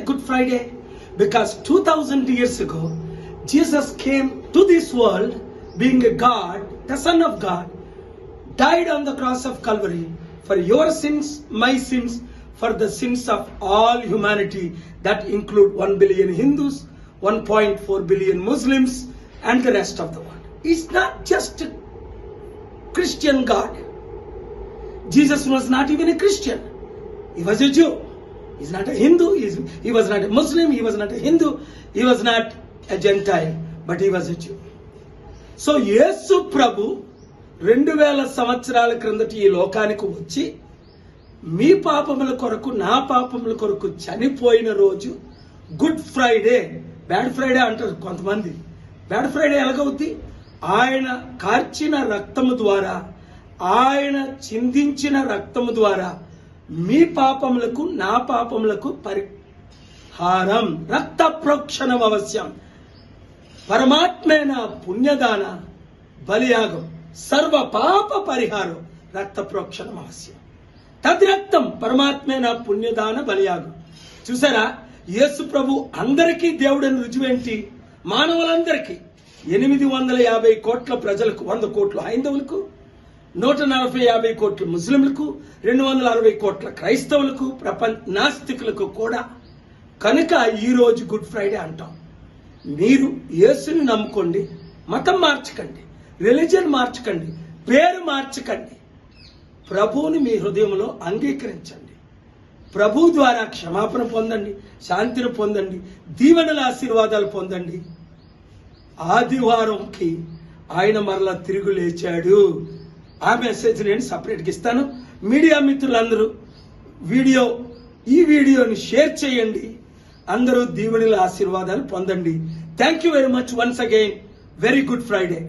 Good Friday? Because 2000 years ago, Jesus came to this world being a God, the Son of God, died on the cross of Calvary for your sins, my sins, for the sins of all humanity that include 1 billion Hindus, 1.4 billion Muslims and the rest of the world. He's not just a Christian God. Jesus was not even a Christian. He was a Jew. He's not a Hindu. He was not a Muslim. He was not a Hindu. He was not a Gentile. But he was a Jew. So యేసు ప్రభు 2000 సంవత్సరాల క్రిందటి ఈ లోకానికి వచ్చి మీ పాపముల కొరకు నా పాపముల కొరకు చనిపోయిన రోజు గుడ్ ఫ్రైడే. బ్యాడ్ ఫ్రైడే అంటారు కొంతమంది. బ్యాడ్ ఫ్రైడే ఎలాగవుద్ది? ఆయన కార్చిన రక్తము ద్వారా, ఆయన చిందించిన రక్తము ద్వారా మీ పాపములకు నా పాపములకు పరిహారం. రక్త ప్రోక్షణం అవశ్యం. పరమాత్మైన పుణ్యదాన బలియాగం సర్వ పాప పరిహారం. రక్త ప్రోక్షణం అవశ్యం. తద్రక్తం పరమాత్మైన పుణ్యదాన బలియాగం. చూసారా, యేసు ప్రభు అందరికీ దేవుడని రుజువేంటి? మానవులందరికీ 850 కోట్ల ప్రజలకు, 100 కోట్ల హైందవులకు, 140-50 కోట్ల ముస్లింలకు, 260 కోట్ల క్రైస్తవులకు, ప్రపంచ నాస్తికులకు కూడా. కనుక ఈరోజు గుడ్ ఫ్రైడే అంటాం. మీరు యేసుని నమ్ముకోండి, మతం మార్చకండి, రిలీజియన్ మార్చకండి, పేరు మార్చకండి. ప్రభువుని మీ హృదయంలో అంగీకరించండి. ప్రభు ద్వారా క్షమాపణ పొందండి, శాంతిని పొందండి, దీవెనల ఆశీర్వాదాలు పొందండి. ఆదివారంకి ఆయన మరలా తిరిగి లేచాడు. ఆ మెసేజ్ నేను సపరేట్గా ఇస్తాను. మీడియా మిత్రులందరూ ఈ వీడియోని షేర్ చేయండి. అందరూ దీవెనల ఆశీర్వాదాలు పొందండి. Thank you very much. Once again very good Friday.